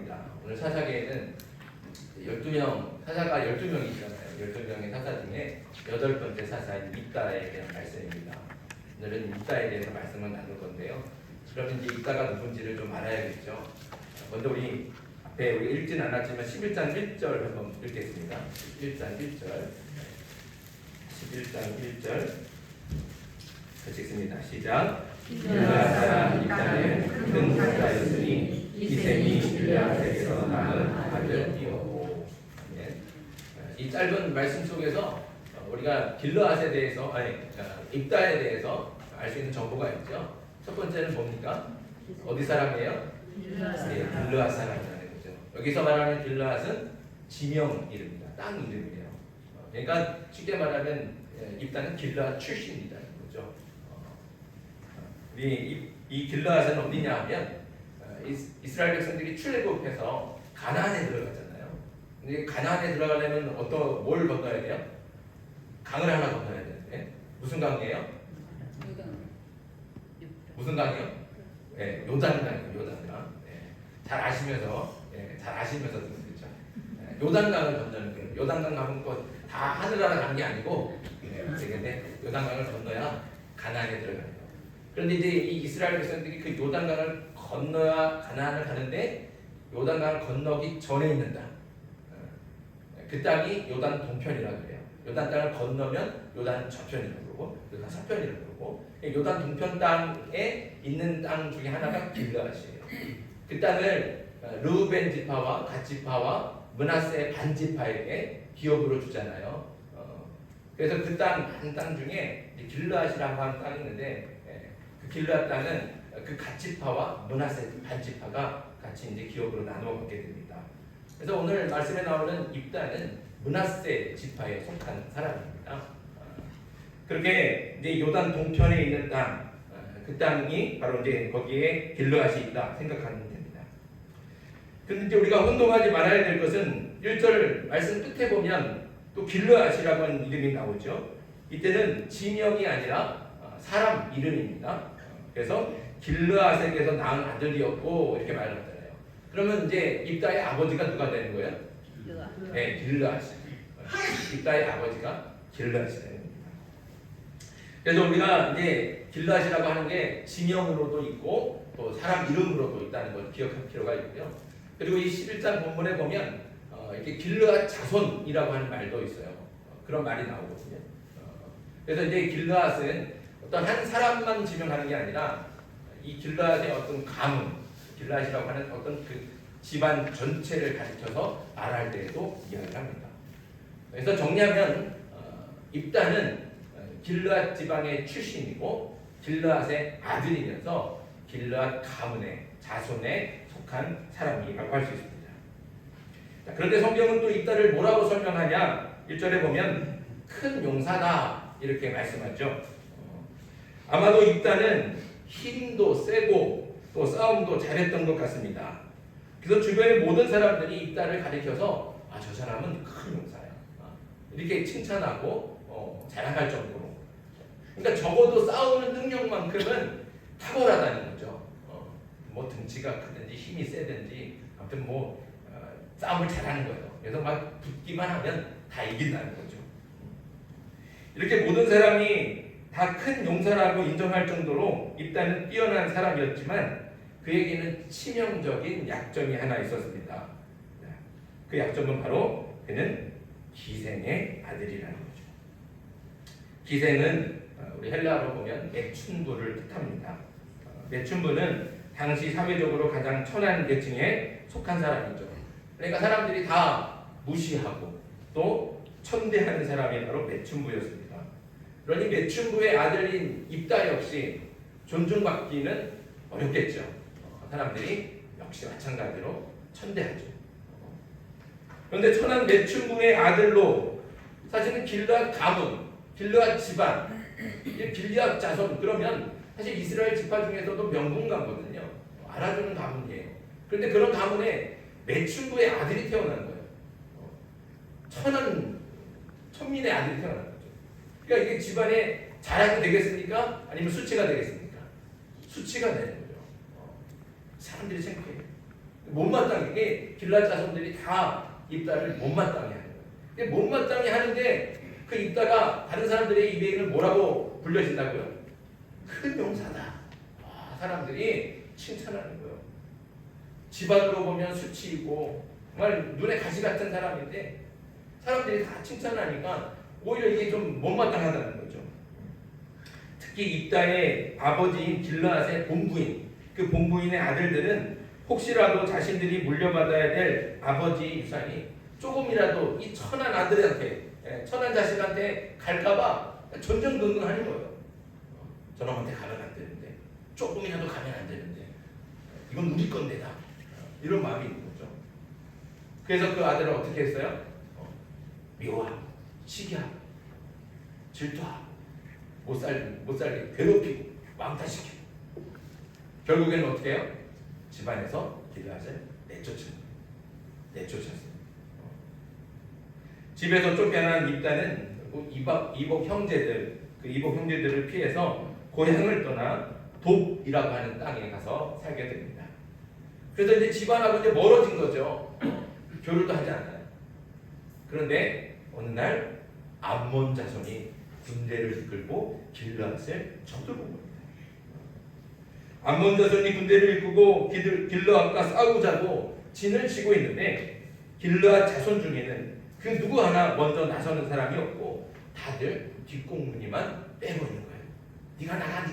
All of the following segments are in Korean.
겁니다. 오늘 사사계에는 12명, 사사가 12명이잖아요. 12명의 사사 중에 8번째 사사인 입다에 대한 말씀입니다. 오늘은 입다에 대해서 말씀을 나눌 건데요. 그러면 이제 입다가 누군지를 좀 알아야겠죠. 먼저 우리 앞에 우리 읽진 않았지만 11장 1절 한번 읽겠습니다. 11장 1절 11장 1절 같이 읽습니다. 시작. 길르앗 입다는 큰 사자였으니 기셈이 길르앗에게서 낳은 아들이었고. 이 짧은 말씀 속에서 우리가 길르앗에 대해서 입다에 대해서 알 수 있는 정보가 있죠. 첫 번째는 뭡니까? 어디 사람이에요? 길르앗 사람이라는 거죠. 여기서 말하는 길르앗은 지명 이름입니다. 땅 이름이에요. 그러니까 쉽게 말하면 입다는 길르앗 출신이다. 이 길르앗은 어디냐 하면 이스라엘 백성들이 출애굽해서 가나안에 들어갔잖아요. 근데 가나안에 들어가려면 뭘 건너야 돼요? 강을 하나 건너야 되는데 무슨 강이에요? 무슨 강이요? 네, 요단강이요. 요단강. 네, 잘 아시면서 듣는 거죠. 요단강을 건너는 거예요. 요단강 가면 다 하늘나라 가는 게 아니고 근데 요단강을 건너야 가나안에 들어가는 거예요. 그런데 이제 이 이스라엘 백성들이 그 요단강을 건너야 가나안을 가는데 요단강을 건너기 전에 있는 땅, 그 땅이 요단 동편이라고 그래요. 요단 땅을 건너면 요단 저편이라고 그러고 요단 서편이라고 그러고 요단 동편 땅에 있는 땅 중에 하나가 길르앗이에요. 그 땅을 르우벤 지파와 갓 지파와 므낫세 반 지파에게 기업으로 주잖아요. 그래서 그 땅 중에 길르앗이라고 하는 땅이 있는데 그 길르앗 땅은 그 갓 지파와 므낫세 반 지파가 같이 이제 기업으로 나누어 갖게 됩니다. 그래서 오늘 말씀에 나오는 입다는 므낫세 지파에 속한 사람입니다. 그렇게 이제 요단 동편에 있는 땅, 그 땅이 바로 이제 거기에 길르앗이 있다 생각하면 됩니다. 근데 이제 우리가 혼동하지 말아야 될 것은 1절 말씀 끝에 보면 또 길르앗이라고 하는 이름이 나오죠. 이때는 지명이 아니라 사람 이름입니다. 그래서 길르앗에게서 낳은 아들이었고 이렇게 말했잖아요. 그러면 이제 입다의 아버지가 누가 되는 거예요? 네, 길르앗. 입다의 아버지가 길르앗이 되는 겁니다. 그래서 우리가 이제 길르앗이라고 하는 게 지명으로도 있고 또 사람 이름으로도 있다는 걸 기억할 필요가 있고요. 그리고 이 11장 본문에 보면 이렇게 길르앗 자손이라고 하는 말도 있어요. 그런 말이 나오거든요. 그래서 이제 길르앗은 어떤 한 사람만 지명하는 게 아니라 이 길르앗의 어떤 가문, 길르앗이라고 하는 어떤 그 집안 전체를 가리켜서 말할 때에도 이야기를 합니다. 그래서 정리하면 입다는 길르앗 지방의 출신이고 길르앗의 아들이면서 길르앗 가문의 자손에 속한 사람이라고 할 수 있습니다. 자, 그런데 성경은 또 입다를 뭐라고 설명하냐? 1절에 보면 큰 용사다 이렇게 말씀하죠. 아마도 입다는 힘도 세고 또 싸움도 잘했던 것 같습니다. 그래서 주변의 모든 사람들이 입다를 가리켜서 저 사람은 큰 용사야 이렇게 칭찬하고 자랑할 정도로, 그러니까 적어도 싸우는 능력만큼은 탁월하다는 거죠. 뭐 등치가 크든지 힘이 세든지 아무튼 싸움을 잘하는 거예요. 그래서 막 붙기만 하면 다 이긴다는 거죠. 이렇게 모든 사람이 다 큰 용사라고 인정할 정도로 입다는 뛰어난 사람이었지만 그에게는 치명적인 약점이 하나 있었습니다. 그 약점은 바로 그는 기생의 아들이라는 거죠. 기생은 우리 헬라어로 보면 매춘부를 뜻합니다. 매춘부는 당시 사회적으로 가장 천한 계층에 속한 사람이죠. 그러니까 사람들이 다 무시하고 또 천대하는 사람이 바로 매춘부였습니다. 그러니 매춘부의 아들인 입다 역시 존중받기는 어렵겠죠. 사람들이 역시 마찬가지로 천대하죠. 그런데 천한 매춘부의 아들로 사실은 길르앗 가문, 길르앗 집안, 길르앗 자손, 그러면 사실 이스라엘 지파 중에서도 명분가거든요. 알아주는 가문이에요. 그런데 그런 가문에 매춘부의 아들이 태어난 거예요. 천민의 아들이 태어난 거죠. 그러니까 이게 집안의 자랑이 되겠습니까? 아니면 수치가 되겠습니까? 수치가 되는 거죠. 사람들이 창피해요. 못마땅하게 길앗 자손들이 다 입다를 못마땅해 하는 거예요. 근데 못마땅해 하는데 그 입다가 다른 사람들의 입에는 뭐라고 불려진다고요? 큰 용사다. 사람들이 칭찬하는 거예요. 집안으로 보면 수치이고 정말 눈에 가시 같은 사람인데 사람들이 다 칭찬하니까 오히려 이게 좀 못마땅하다는 거죠. 특히 입다의 아버지인 길르앗의 본부인, 그 본부인의 아들들은 혹시라도 자신들이 물려받아야 될 아버지 유산이 조금이라도 이 천한 아들한테, 천한 자식한테 갈까봐 전전긍긍하는 거예요. 저놈한테 가면 안 되는데, 조금이라도 가면 안 되는데, 이건 우리 건데다. 이런 마음이 있는 거죠. 그래서 그 아들은 어떻게 했어요? 미워하고, 시기하고, 질투하고, 못 살게 괴롭히고, 왕따시키고. 결국에는 어떻게 해요? 집안에서 길르앗을 내쫓았어요. 집에서 쫓겨난 입다는 이복 형제들을 피해서 고향을 떠나 돕이라고 하는 땅에 가서 살게 됩니다. 그래서 이제 집안하고 이제 멀어진 거죠. 교류도 하지 않아요. 그런데 어느 날 암몬 자손이 군대를 이끌고 길르앗을 쳐들어온 겁니다. 암몬 자손이 군대를 이끌고 길르앗과 싸우자고 진을 치고 있는데 길르앗 자손 중에는 그 누구 하나 먼저 나서는 사람이 없고 다들 뒷공무니만 빼고 있는 거예요. 네가 나가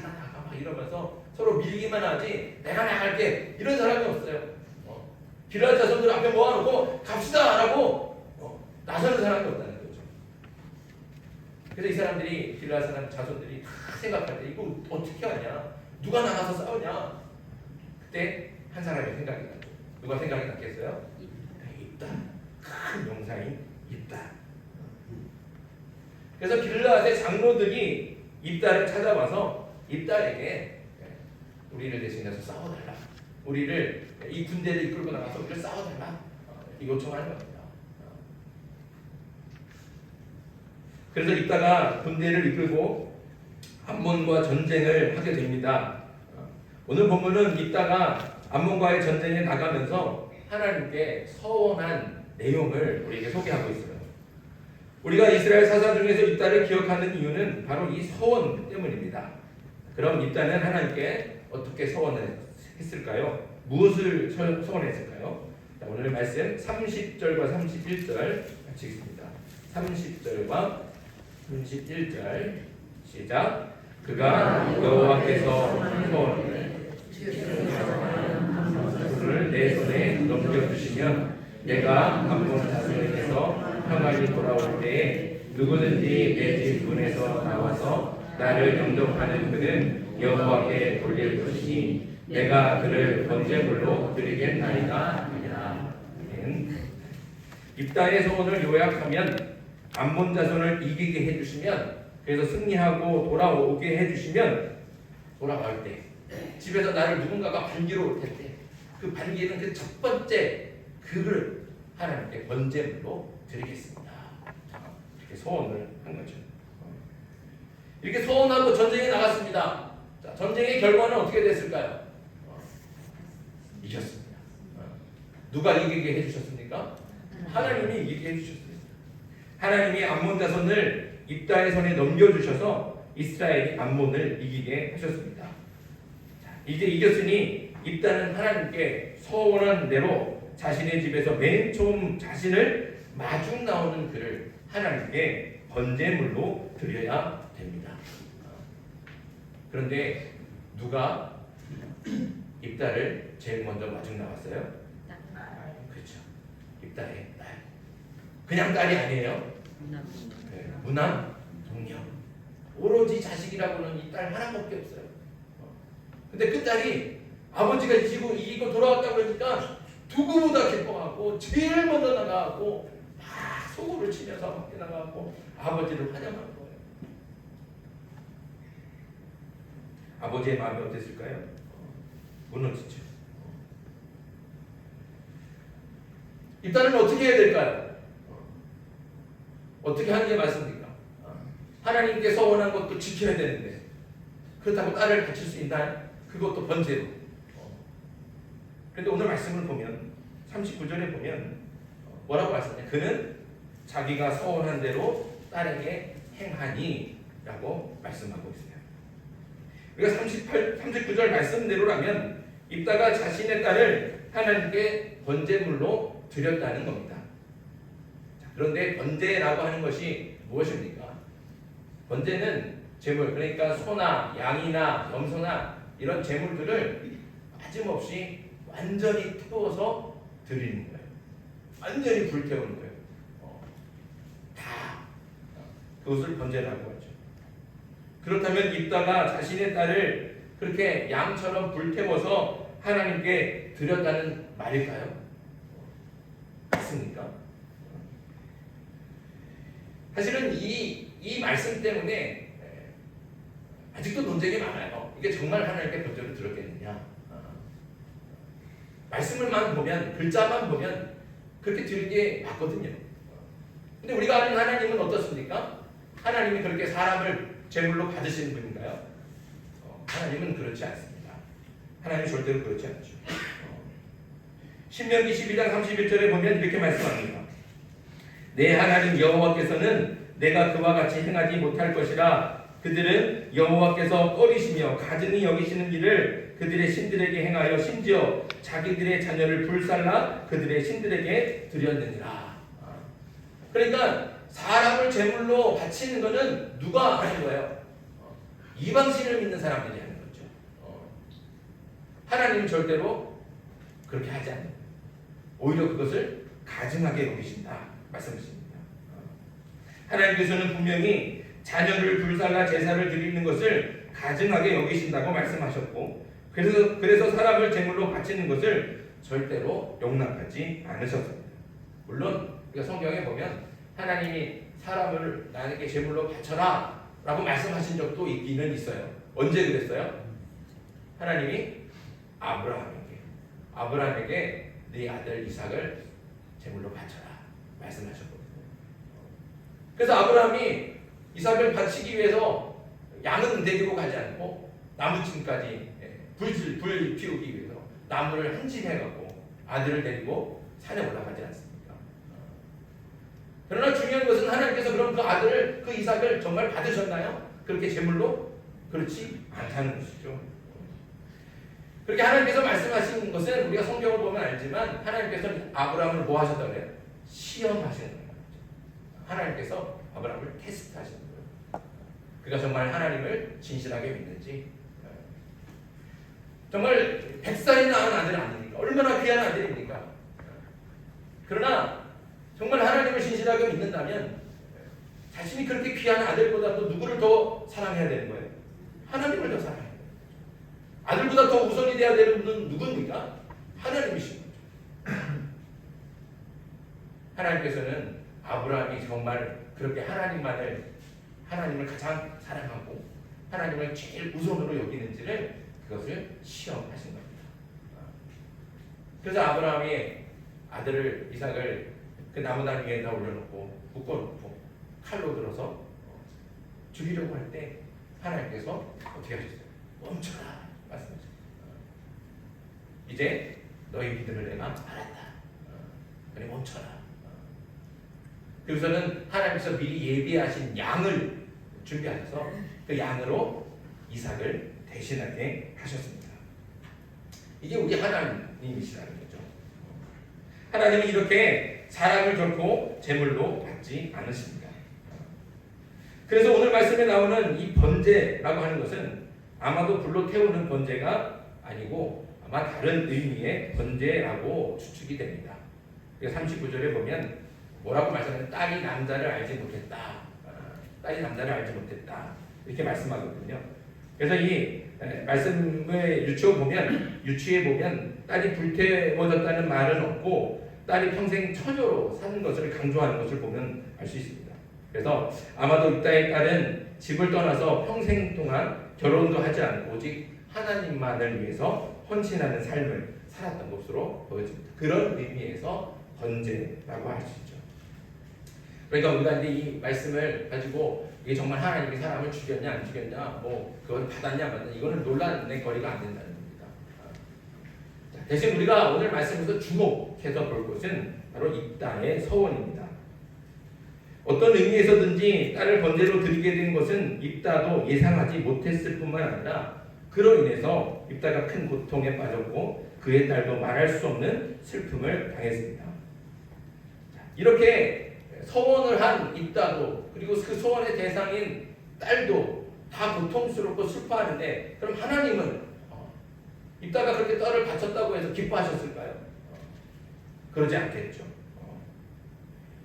막 이러면서 서로 밀기만 하지 내가 나갈게 이런 사람이 없어요. 길르앗 자손들 앞에 모아놓고 갑시다라고 나서는 사람이 없다는 거죠. 그래서 이 사람들이 길르앗 사람 자손들이 다 생각할 때 이거 어떻게 하냐, 누가 나가서 싸우냐. 그때 한 사람이 생각이 나죠. 누가 생각이 났겠어요? 입다. 큰 용사인 입다. 그래서 길르앗의 장로들이 입다를 찾아와서 입다에게 우리를 대신해서 싸워달라. 우리를 이 군대를 이끌고 나가서 우리를 싸워달라. 요청하는 겁니다. 그래서 입다가 군대를 이끌고 암몬과 전쟁을 하게 됩니다. 오늘 본문은 입다가 암몬과의 전쟁에 나가면서 하나님께 서원한 내용을 우리에게 소개하고 있어요. 우리가 이스라엘 사사 중에서 입다를 기억하는 이유는 바로 이 서원 때문입니다. 그럼 입다는 하나님께 어떻게 서원을 했을까요? 무엇을 서원했을까요? 자, 오늘 말씀 30절과 31절 같이 읽습니다. 30절과 31절 시작. 그가 여호와께서 소원을 내 손에 넘겨주시면 내가 암몬 자손에게서 평안히 돌아올 때에 누구든지 내 집 문에서 나와서 나를 영접하는 그는 여호와께 돌릴 것이니 내가 그를 번제물로 드리겠나이다. 입다의 소원을 요약하면 암몬 자손을 이기게 해주시면, 그래서 승리하고 돌아오게 해주시면, 돌아갈 때 집에서 나를 누군가가 반기로 올 텐데 그 반기는 그 첫 번째 그를 하나님께 번제물로 드리겠습니다. 이렇게 소원을 한 거죠. 이렇게 소원하고 전쟁에 나갔습니다. 자, 전쟁의 결과는 어떻게 됐을까요? 이겼습니다. 누가 이기게 해주셨습니까? 하나님이 이기게 해주셨습니다. 하나님이 암몬 자손을 입다의 손에 넘겨주셔서 이스라엘이 암몬을 이기게 하셨습니다. 자, 이제 이겼으니 입다는 하나님께 서원한 대로 자신의 집에서 맨 처음 자신을 마중 나오는 그를 하나님께 번제물로 드려야 됩니다. 그런데 누가 입다를 제일 먼저 마중 나왔어요? 그렇죠. 입다의 딸. 그냥 딸이 아니에요. 무남, 동녀. 오로지 자식이라고는 이 딸 하나밖에 없어요. 근데 그 딸이 아버지가 이기고 돌아왔다고 그러니까 누구보다 기뻐하고 제일 먼저 나가고 막 소고를 치면서 밖에 나가고 아버지를 환영한 거예요. 아버지의 마음이 어땠을까요? 무너지죠. 입다는 어떻게 해야 될까요? 어떻게 하는 게 맞습니까? 하나님께 서원한 것도 지켜야 되는데 그렇다고 딸을 바칠 수 있나요? 그것도 번제로. 그런데 오늘 말씀을 보면 39절에 보면 뭐라고 말씀하냐? 그는 자기가 서원한 대로 딸에게 행하니 라고 말씀하고 있어요. 우리가 39절 말씀대로라면 입다가 자신의 딸을 하나님께 번제물로 드렸다는 겁니다. 자, 그런데 번제라고 하는 것이 무엇입니까? 번제는 제물, 그러니까 소나 양이나 염소나 이런 제물들을 빠짐없이 완전히 태워서 드리는 거예요. 완전히 불태우는 거예요. 다 그것을 번제라고 하죠. 그렇다면 입다가 자신의 딸을 그렇게 양처럼 불태워서 하나님께 드렸다는 말일까요? 맞습니까? 사실은 이 말씀 때문에 아직도 논쟁이 많아요. 이게 정말 하나님께 번제로 드렸겠느냐? 말씀을만 보면, 글자만 보면 그렇게 드린 게 맞거든요. 근데 우리가 아는 하나님은 어떻습니까? 하나님이 그렇게 사람을 제물로 받으시는 분인가요? 하나님은 그렇지 않습니다. 하나님은 절대로 그렇지 않죠. 신명기 12장 31절에 보면 이렇게 말씀합니다. 내 하나님 여호와께서는 내가 그와 같이 행하지 못할 것이라. 그들은 여호와께서 꺼리시며 가증히 여기시는 일을 그들의 신들에게 행하여 심지어 자기들의 자녀를 불살라 그들의 신들에게 드렸느니라. 그러니까 사람을 제물로 바치는 것은 누가 하는 거예요? 이방신을 믿는 사람들이 하는 거죠. 하나님은 절대로 그렇게 하지 않는 거예요. 오히려 그것을 가증하게 여기신다 말씀하십니다. 하나님께서는 분명히 자녀를 불살라 제사를 드리는 것을 가증하게 여기신다고 말씀하셨고, 그래서 사람을 제물로 바치는 것을 절대로 용납하지 않으셨습니다. 물론 우리가 성경에 보면 하나님이 사람을 나에게 제물로 바쳐라 라고 말씀하신 적도 있기는 있어요. 언제 그랬어요? 하나님이 아브라함에게 네 아들 이삭을 제물로 바쳐라 말씀하셨거든요. 그래서 아브라함이 이삭을 바치기 위해서 양은 데리고 가지 않고 나무침까지 불 피우기 위해서 나무를 한짐해갖고 아들을 데리고 산에 올라가지 않습니까? 그러나 중요한 것은 하나님께서 그럼 그 아들을, 그 이삭을 정말 받으셨나요? 그렇게 제물로? 그렇지 않다는 것이죠. 그렇게 하나님께서 말씀하신 것은 우리가 성경을 보면 알지만 하나님께서는 아브라함을 뭐 하셨다고 그래요? 시험하시는 거예요. 하나님께서 아브라함을 테스트하시는 거예요. 그가 정말 하나님을 진실하게 믿는지, 정말 100살이 낳은 아들 아닙니까? 얼마나 귀한 아들입니까? 그러나 정말 하나님을 진실하게 믿는다면 자신이 그렇게 귀한 아들보다 또 누구를 더 사랑해야 되는 거예요? 하나님을 더 사랑해야 돼요. 아들보다 더 우선이 돼야 되는 분은 누구입니까? 하나님이신 거죠. 하나님께서는 아브라함이 정말 그렇게 하나님을 가장 사랑하고 하나님을 제일 우선으로 여기는지를 그것을 시험하신 겁니다. 그래서 아브라함이 아들을 이삭을 그 나무다리 위에다 올려놓고 묶어놓고 칼로 들어서 죽이려고 할 때 하나님께서 어떻게 하셨어요? 멈춰라 말씀하셨어요. 이제 너희 믿음을 내가 알았다. 그래 멈춰라. 그래서는 하나님께서 미리 예비하신 양을 준비하셔서 그 양으로 이삭을 대신하게 하셨습니다. 이게 우리 하나님이시라는 거죠. 하나님은 이렇게 사람을 결코 제물로 받지 않으십니다. 그래서 오늘 말씀에 나오는 이 번제라고 하는 것은 아마도 불로 태우는 번제가 아니고 아마 다른 의미의 번제라고 추측이 됩니다. 39절에 보면 뭐라고 말씀하냐면 딸이 남자를 알지 못했다. 딸이 남자를 알지 못했다. 이렇게 말씀하거든요. 그래서 이 말씀을 유추해 보면 딸이 불태워졌다는 말은 없고 딸이 평생 처녀로 사는 것을 강조하는 것을 보면 알 수 있습니다. 그래서 아마도 입다의 딸은 집을 떠나서 평생 동안 결혼도 하지 않고 오직 하나님만을 위해서 헌신하는 삶을 살았던 것으로 보여집니다. 그런 의미에서 번제라고 할 수 있죠. 그러니까 우리가 이제 이 말씀을 가지고 이게 정말 하나님이 사람을 죽였냐 안 죽였냐 뭐 그걸 받았냐 안 받았냐 이거는 논란의 거리가 안 된다는 겁니다. 자, 대신 우리가 오늘 말씀에서 주목해서 볼 것은 바로 입다의 서원입니다. 어떤 의미에서든지 딸을 번제로 드리게 된 것은 입다도 예상하지 못했을 뿐만 아니라 그로 인해서 입다가 큰 고통에 빠졌고 그의 딸도 말할 수 없는 슬픔을 당했습니다. 이렇게 서원을 한 입다도 그리고 그 서원의 대상인 딸도 다 고통스럽고 슬퍼하는데 그럼 하나님은 입다가 그렇게 딸을 바쳤다고 해서 기뻐하셨을까요? 그러지 않겠죠.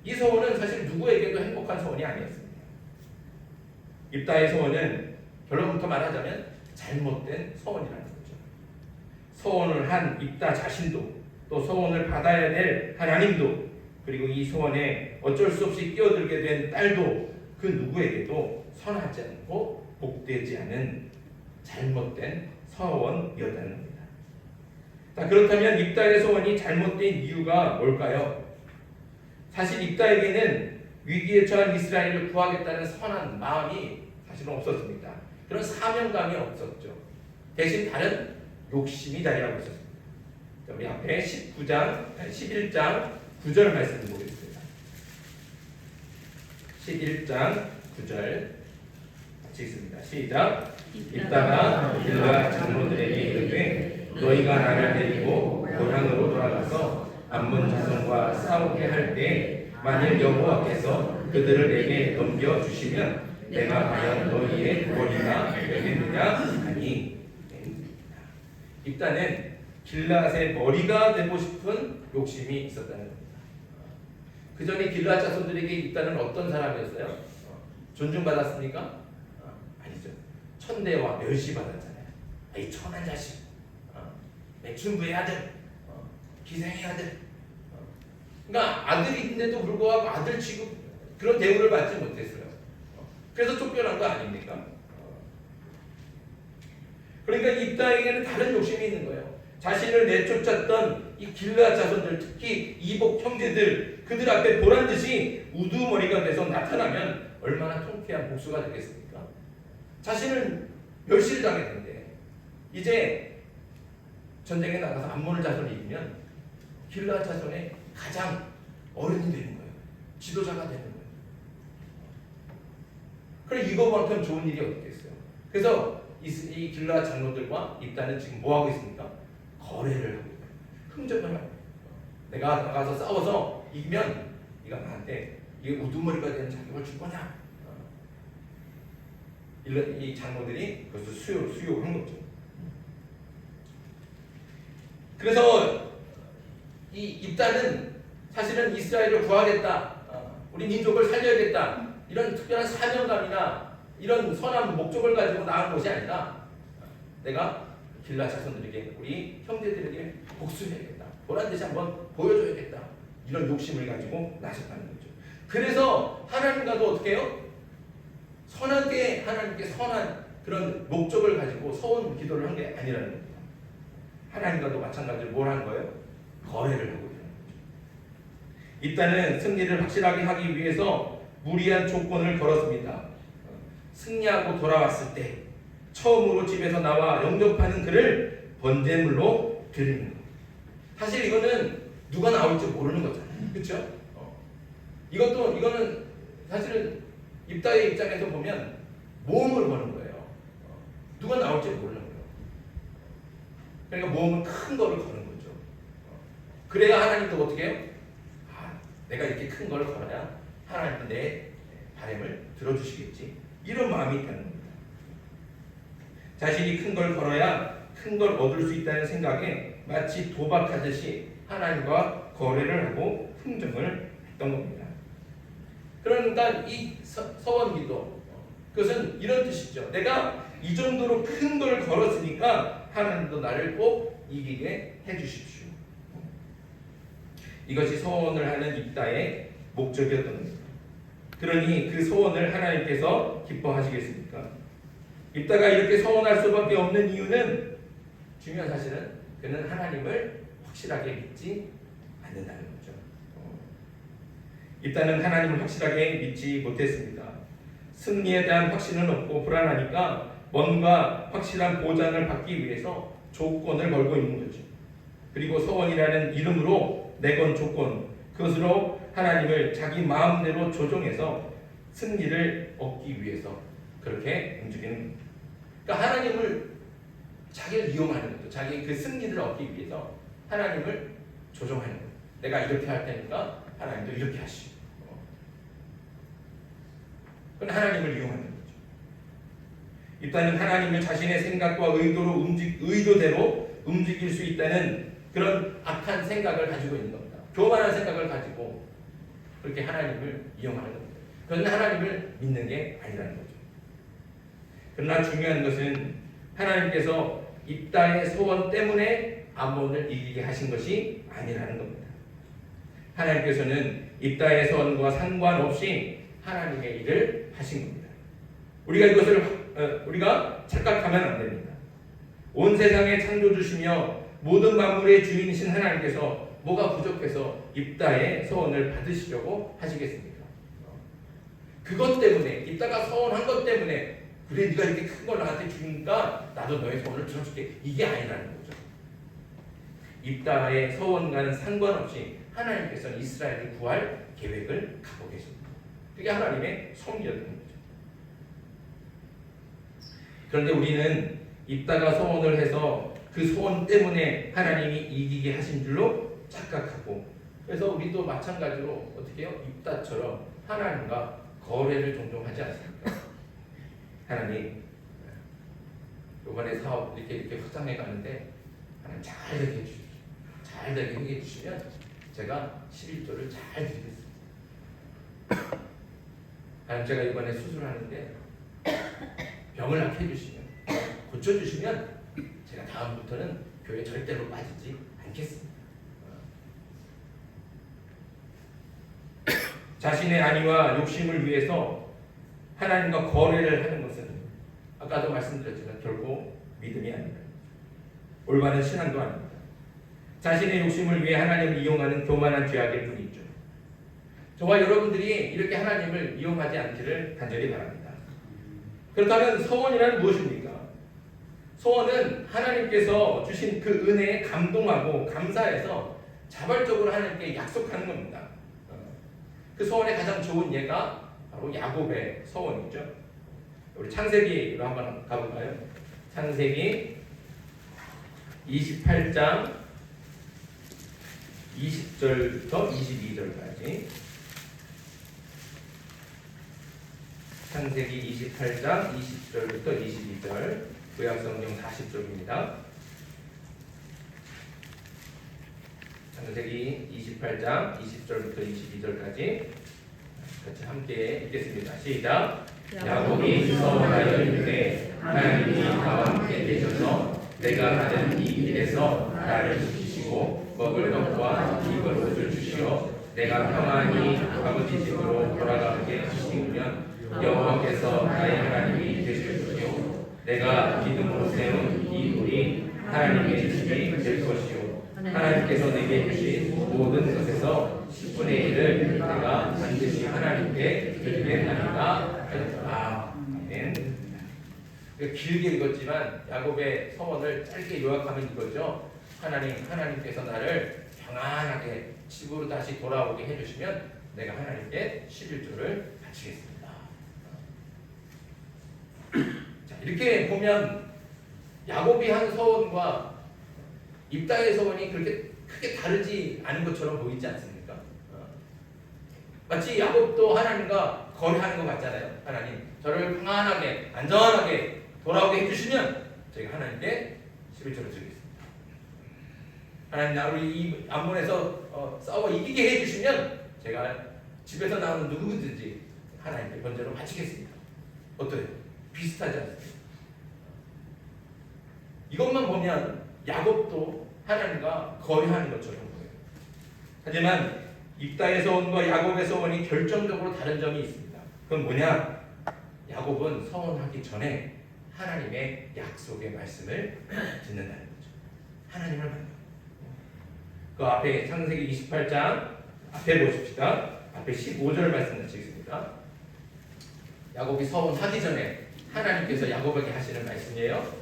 이 서원은 사실 누구에게도 행복한 서원이 아니었습니다. 입다의 서원은 결론부터 말하자면 잘못된 서원이라는 거죠. 서원을 한 입다 자신도 또 서원을 받아야 될 하나님도 그리고 이 서원에 어쩔 수 없이 끼어들게 된 딸도 그 누구에게도 선하지 않고 복되지 않은 잘못된 서원이었다는 겁니다. 자, 그렇다면 입다의 서원이 잘못된 이유가 뭘까요? 사실 입다에게는 위기에 처한 이스라엘을 구하겠다는 선한 마음이 사실은 없었습니다. 그런 사명감이 없었죠. 대신 다른 욕심이 자리하고 있었습니다. 우리 앞에 11장 9절 말씀 보겠습니다. 11장 9절 같이 읽습니다. 시작. 입다가 길르앗 장로들에게 이르되 너희가 나를 데리고 고향으로 돌아가서 암몬 자손과 싸우게 할 때 만일 여호와께서 그들을 내게 넘겨주시면 내가 과연 너희의 머리가 되겠느냐 하니. 입다는 길르앗의 머리가 되고 싶은 욕심이 있었다는 겁니다. 그 전에 길르앗 자손들에게 입다는 어떤 사람이었어요? 존중받았습니까? 아니죠. 천대와 멸시받았잖아요. 이 천한 자식, 맥춘부의 아들, 기생의 아들. 그러니까 아들인데도 불구하고 아들 취급 그런 대우를 받지 못했어요. 그래서 쫓겨난 거 아닙니까? 그러니까 입다에게는 다른 욕심이 있는 거예요. 자신을 내쫓았던 이 길르앗 자손들, 특히 이복 형제들, 그들 앞에 보란듯이 우두머리가 돼서 나타나면 얼마나 통쾌한 복수가 되겠습니까? 자신을 멸시를 당했는데 이제 전쟁에 나가서 암몬을 자손을 이기면 길르앗 자손의 가장 어른이 되는 거예요. 지도자가 되는 거예요. 그래 이거만큼 좋은 일이 어딨겠어요. 그래서 이 길르앗 장로들과 입다는 지금 뭐 하고 있습니까? 거래를 하고 있어요. 흥정을 하고 있어요. 내가 나가서 싸워서 이기면 네가 나한테 이게 우두머리가 되는 자격을 줄 거냐? 이 장로들이 그것을 수요한 거죠. 그래서 이 입다는 사실은 이스라엘을 구하겠다, 우리 민족을 살려야겠다 이런 특별한 사명감이나 이런 선한 목적을 가지고 나간 것이 아니라 내가 길르앗 자손들에게 우리 형제들에게 복수해야겠다, 보란듯이 한번 보여줘야겠다 이런 욕심을 가지고 나섰다는 거죠. 그래서 하나님과도 어떻게 해요? 선하게 하나님께 선한 그런 목적을 가지고 서원 기도를 한 게 아니라는 겁니다. 하나님과도 마찬가지로 뭘 한 거예요? 거래를 하고 있는 거죠. 일단은 승리를 확실하게 하기 위해서 무리한 조건을 걸었습니다. 승리하고 돌아왔을 때 처음으로 집에서 나와 영접하는 그를 번제물로 드리는 거. 사실 이거는 누가 나올지 모르는 거잖아요. 그렇죠? 이거는 사실은 입다의 입장에서 보면 모험을 거는 거예요. 누가 나올지 모르는 거예요. 그러니까 모험은 큰 거를 거는 거죠. 그래야 하나님도 어떻게 해요? 내가 이렇게 큰 걸 걸어야 하나님도 내 바람을 들어주시겠지. 이런 마음이 있다는 겁니다. 자신이 큰 걸 걸어야 큰 걸 얻을 수 있다는 생각에 마치 도박하듯이 하나님과 거래를 하고 흥정을 했던 겁니다. 그러니까 이 서원기도 그것은 이런 뜻이죠. 내가 이 정도로 큰 걸 걸었으니까 하나님도 나를 꼭 이기게 해주십시오. 이것이 서원을 하는 입다의 목적이었던 겁니다. 그러니 그 서원을 하나님께서 기뻐하시겠습니까? 입다가 이렇게 서원할 수밖에 없는 이유는 중요한 사실은 그는 하나님을 확실하게 믿지 않는다는 거죠. 입다는 하나님을 확실하게 믿지 못했습니다. 승리에 대한 확신은 없고 불안하니까 뭔가 확실한 보장을 받기 위해서 조건을 걸고 있는 거죠. 그리고 서원이라는 이름으로 내건 조건, 그것으로 하나님을 자기 마음대로 조종해서 승리를 얻기 위해서 그렇게 움직이는 겁니다. 그러니까 하나님을 자기를 이용하는 거죠. 자기 그 승리를 얻기 위해서 하나님을 조종하는 거예요. 내가 이렇게 할 테니까 하나님도 이렇게 하시고. 그건 하나님을 이용하는 거죠. 일단은 하나님을 자신의 생각과 의도대로 움직일 수 있다는 그런 악한 생각을 가지고 있는 겁니다. 교만한 생각을 가지고 그렇게 하나님을 이용하는 겁니다. 그건 하나님을 믿는 게 아니라는 거죠. 그러나 중요한 것은 하나님께서 입다의 소원 때문에 암몬을 이기게 하신 것이 아니라는 겁니다. 하나님께서는 입다의 소원과 상관없이 하나님의 일을 하신 겁니다. 우리가 이것을 우리가 착각하면 안 됩니다. 온 세상의 창조주시며 모든 만물의 주인이신 하나님께서 뭐가 부족해서 입다의 소원을 받으시려고 하시겠습니까? 그것 때문에 입다가 소원한 것 때문에 그래 네가 이렇게 큰 걸 나한테 주니까 나도 너의 소원을 들어줄게 이게 아니라는 거죠. 입다의 소원과는 상관없이 하나님께서는 이스라엘을 구할 계획을 갖고 계십니다. 그게 하나님의 섭리였던 거죠. 그런데 우리는 입다가 소원을 해서 그 소원 때문에 하나님이 이기게 하신 줄로 착각하고 그래서 우리도 마찬가지로 어떻게 해요? 입다처럼 하나님과 거래를 종종 하지 않습니까? 하나님 이번에 사업 이렇게 확장해 가는데 하나님 잘 되게 해주십시오. 잘 되게 해주시면 제가 11조를 잘 드리겠습니다. 하나님 제가 이번에 수술하는데 병을 낫게 해주시면 고쳐주시면 제가 다음부터는 교회 절대로 빠지지 않겠습니다. 자신의 안위와 욕심을 위해서 하나님과 거래를 하는 것은 아까도 말씀드렸지만 결코 믿음이 아닙니다. 올바른 신앙도 아닙니다. 자신의 욕심을 위해 하나님을 이용하는 교만한 죄악일 뿐이죠. 저와 여러분들이 이렇게 하나님을 이용하지 않기를 간절히 바랍니다. 그렇다면 소원이란 무엇입니까? 소원은 하나님께서 주신 그 은혜에 감동하고 감사해서 자발적으로 하나님께 약속하는 겁니다. 그 소원의 가장 좋은 예가 바로 야곱의 소원이죠. 우리 창세기로 한번 가볼까요? 창세기 28장 20절부터 22절까지. 창세기 28장 20절부터 22절. 구약성경 40쪽입니다. 창세기 28장 20절부터 22절까지 같이 함께 읽겠습니다. 시작. 야곱이 서원하여 이르되 하나님이 나와 함께 계셔서 내가 가는 이 길에서 나를 지키시고 먹을 것과 입을 옷을 주시어 내가 평안히 아버지 집으로 돌아가게 하시면 여호와께서 나의 하나님이 되실 것이요 내가 믿음으로 세운 이 돌이 하나님의 집이 될 것이요 하나님께서 내게 주신 모든 것에서 10분의 1을 내가 반드시 하나님께 드리겠나이다 하였더라. 아멘. 길게 읽었지만 야곱의 서원을 짧게 요약하면 이거죠. 하나님께서 나를 평안하게 집으로 다시 돌아오게 해주시면 내가 하나님께 11조를 바치겠습니다. 자, 이렇게 보면 야곱이 한 서원과 입다의 서원이 그렇게 크게 다르지 않은 것처럼 보이지 않습니까? 마치 야곱도 하나님과 거래하는 것 같잖아요. 하나님, 저를 평안하게, 안전하게 돌아오게 해주시면 제가 하나님께 11조를 드리겠습니다. 하나님, 나를 이 암몬에서 싸워 이기게 해주시면 제가 집에서 나오는 누구든지 하나님께 번제로 바치겠습니다. 어때요? 비슷하지 않습니까? 이것만 보면 야곱도 하나님과 거래하는 것처럼 보여요. 하지만 입다의 서원과 야곱의 서원이 결정적으로 다른 점이 있습니다. 그건 뭐냐? 야곱은 서원하기 전에 하나님의 약속의 말씀을 듣는다는 거죠. 하나님을 만나요. 그 앞에 창세기 28장 앞에 보십시다. 앞에 15절 말씀 같이 읽습니다. 야곱이 서원하기 전에 하나님께서 야곱에게 하시는 말씀이에요.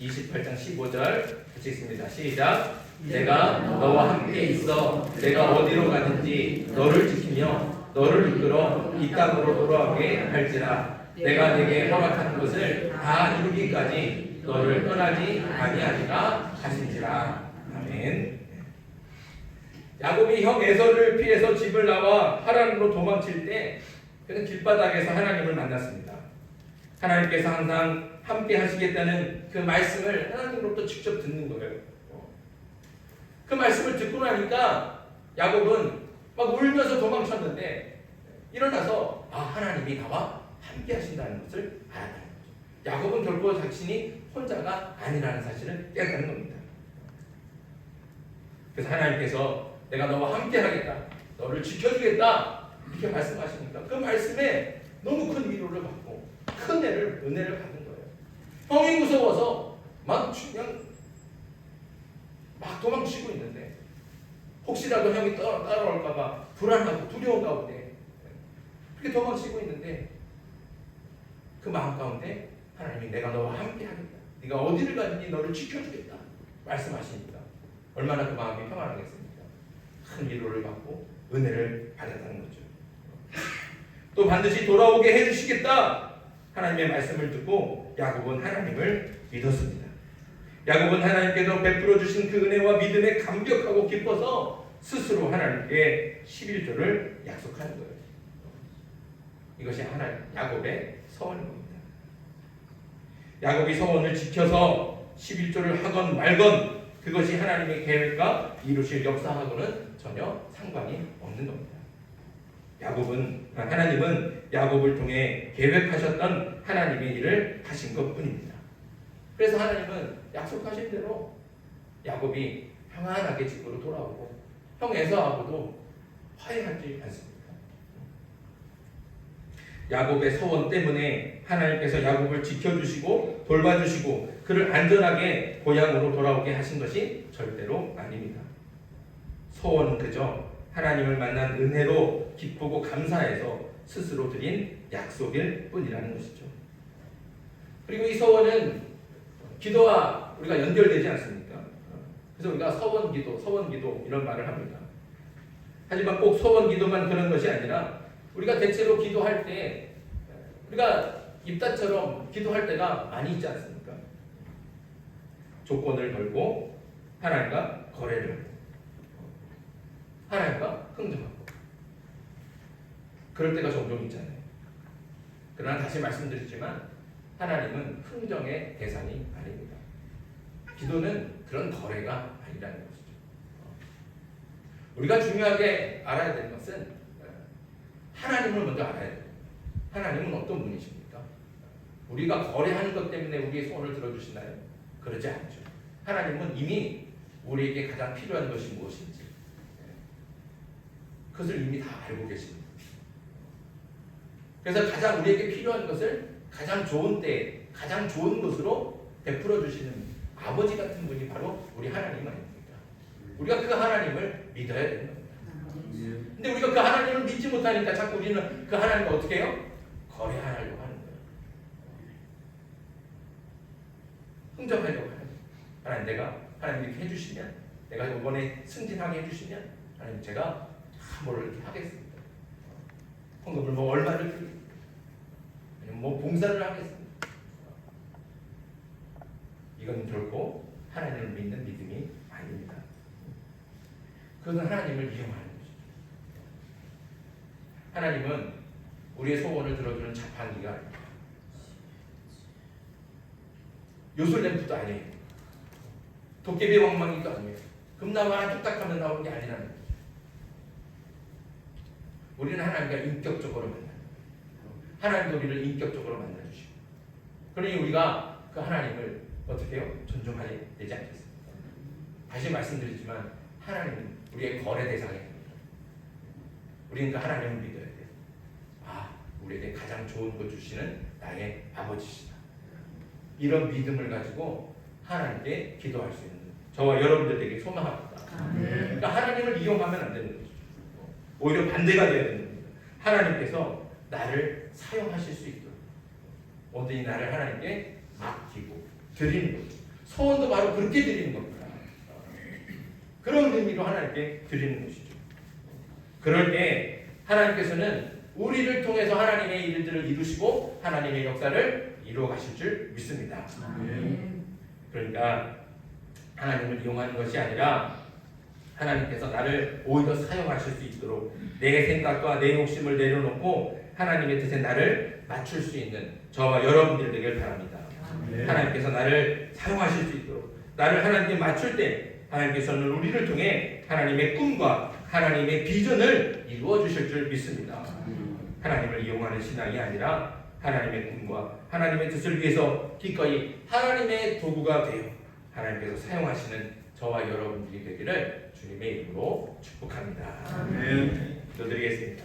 28장 15절 같이 읽습니다. 시작. 내가 너와 함께 있어 내가 어디로 가든지 너를 지키며 너를 이끌어 이 땅으로 돌아오게 할지라. 내가 네게 허락한 것을 다 이루기까지 너를 떠나지 아니하리라 하신지라. 아멘. 야곱이 형 에서를 피해서 집을 나와 하란으로 도망칠 때 그는 길바닥에서 하나님을 만났습니다. 하나님께서 항상 함께 하시겠다는 그 말씀을 하나님으로부터 직접 듣는 거예요. 그 말씀을 듣고 나니까 야곱은 막 울면서 도망쳤는데 일어나서 하나님이 나와 함께 하신다는 것을 알았다는 거죠. 야곱은 결코 자신이 혼자가 아니라는 사실을 깨닫는 겁니다. 그래서 하나님께서 내가 너와 함께 하겠다, 너를 지켜주겠다 이렇게 말씀하시니까 그 말씀에 너무 큰 위로를 받고 큰 은혜를 받은 거예요. 형이 무서워서 막 도망치고 있는데 혹시라도 형이 따라올까봐 불안하고 두려운 가운데 그렇게 도망치고 있는데 그 마음 가운데 하나님이 내가 너와 함께 하겠다, 네가 어디를 가든지 너를 지켜주겠다 말씀하시니까 얼마나 그 마음이 평안하겠습니까? 큰 위로를 받고 은혜를 받았다는 거죠. 또 반드시 돌아오게 해주시겠다 하나님의 말씀을 듣고 야곱은 하나님을 믿었습니다. 야곱은 하나님께서 베풀어 주신 그 은혜와 믿음에 감격하고 기뻐서 스스로 하나님께 11조를 약속하는 거예요. 이것이 야곱의 서원인 겁니다. 야곱이 서원을 지켜서 11조를 하건 말건 그것이 하나님의 계획과 이루실 역사하고는 전혀 상관이 없는 겁니다. 하나님은 야곱을 통해 계획하셨던 하나님의 일을 하신 것뿐입니다. 그래서 하나님은 약속하신 대로 야곱이 평안하게 집으로 돌아오고 형 에서하고도 화해하지 않습니다. 야곱의 서원 때문에 하나님께서 야곱을 지켜주시고 돌봐주시고 그를 안전하게 고향으로 돌아오게 하신 것이 절대로 아닙니다. 서원은 그저 하나님을 만난 은혜로 기쁘고 감사해서 스스로 드린 약속일 뿐이라는 것이죠. 그리고 이 서원은 기도와 우리가 연결되지 않습니까? 그래서 우리가 서원기도 이런 말을 합니다. 하지만 꼭 서원기도만 그런 것이 아니라 우리가 대체로 기도할 때 우리가 입다처럼 기도할 때가 많이 있지 않습니까? 조건을 걸고 하나님과 거래를 하고 하나님과 흥정하고 그럴 때가 종종 있잖아요. 그러나 다시 말씀드리지만 하나님은 흥정의 대상이 아닙니다. 기도는 그런 거래가 아니라는 것이죠. 우리가 중요하게 알아야 되는 것은 하나님을 먼저 알아야 돼요. 하나님은 어떤 분이십니까? 우리가 거래하는 것 때문에 우리의 소원을 들어주시나요? 그러지 않죠. 하나님은 이미 우리에게 가장 필요한 것이 무엇인지 그것을 이미 다 알고 계십니다. 그래서 가장 우리에게 필요한 것을 가장 좋은 때에 가장 좋은 것으로 베풀어 주시는 아버지 같은 분이 바로 우리 하나님 아닙니까? 우리가 그 하나님을 믿어야 되는 겁니다. 근데 우리가 그 하나님을 믿지 못하니까 자꾸 우리는 그 하나님과 어떻게 해요? 거래하려고 하는 거예요. 흥정하려고 하는 거예요. 하나님 이렇게 해주시면, 내가 이번에 승진하게 해주시면 하나님 제가 뭘 이렇게 하겠습니다. 헌금을 얼마를 드리겠습니다. 아니면 봉사를 하겠습니다. 이건 결코 하나님을 믿는 믿음이 아닙니다. 그것은 하나님을 이용하는 것입니다. 하나님은 우리의 소원을 들어주는 자판기가 아닙니다. 요술램프도 아니에요. 도깨비 왕망이도 아니에요. 금나무 하나 뚝딱하면 나오는 게 아니라는 거죠. 우리는 하나님과 인격적으로 만나요. 하나님도 우리를 인격적으로 만나주시고, 그러니 우리가 그 하나님을 어떻게 해요? 존중해야 되지 않겠습니까? 다시 말씀드리지만 하나님은 우리의 거래 대상이 아닙니다. 우리는 그 하나님을 믿어야 돼요. 우리에게 가장 좋은 것 주시는 나의 아버지시다. 이런 믿음을 가지고 하나님께 기도할 수 있는 저와 여러분들에게 소망합니다. 그러니까 하나님을 이용하면 안 되는 거죠. 오히려 반대가 되어야 되는 겁니다. 하나님께서 나를 사용하실 수 있도록 온전히 나를 하나님께 맡기고 드리는 거죠. 소원도 바로 그렇게 드리는 겁니다. 그런 의미로 하나님께 드리는 것이죠. 그럴 때 하나님께서는 우리를 통해서 하나님의 일들을 이루시고 하나님의 역사를 이루어 가실 줄 믿습니다. 그러니까 하나님을 이용하는 것이 아니라 하나님께서 나를 오히려 사용하실 수 있도록 내 생각과 내 욕심을 내려놓고 하나님의 뜻에 나를 맞출 수 있는 저와 여러분들 되길 바랍니다. 하나님께서 나를 사용하실 수 있도록 나를 하나님께 맞출 때 하나님께서는 우리를 통해 하나님의 꿈과 하나님의 비전을 이루어 주실 줄 믿습니다. 하나님을 이용하는 신앙이 아니라 하나님의 꿈과 하나님의 뜻을 위해서 기꺼이 하나님의 도구가 되어 하나님께서 사용하시는 저와 여러분들이 되기를 주님의 이름으로 축복합니다. 기도드리겠습니다.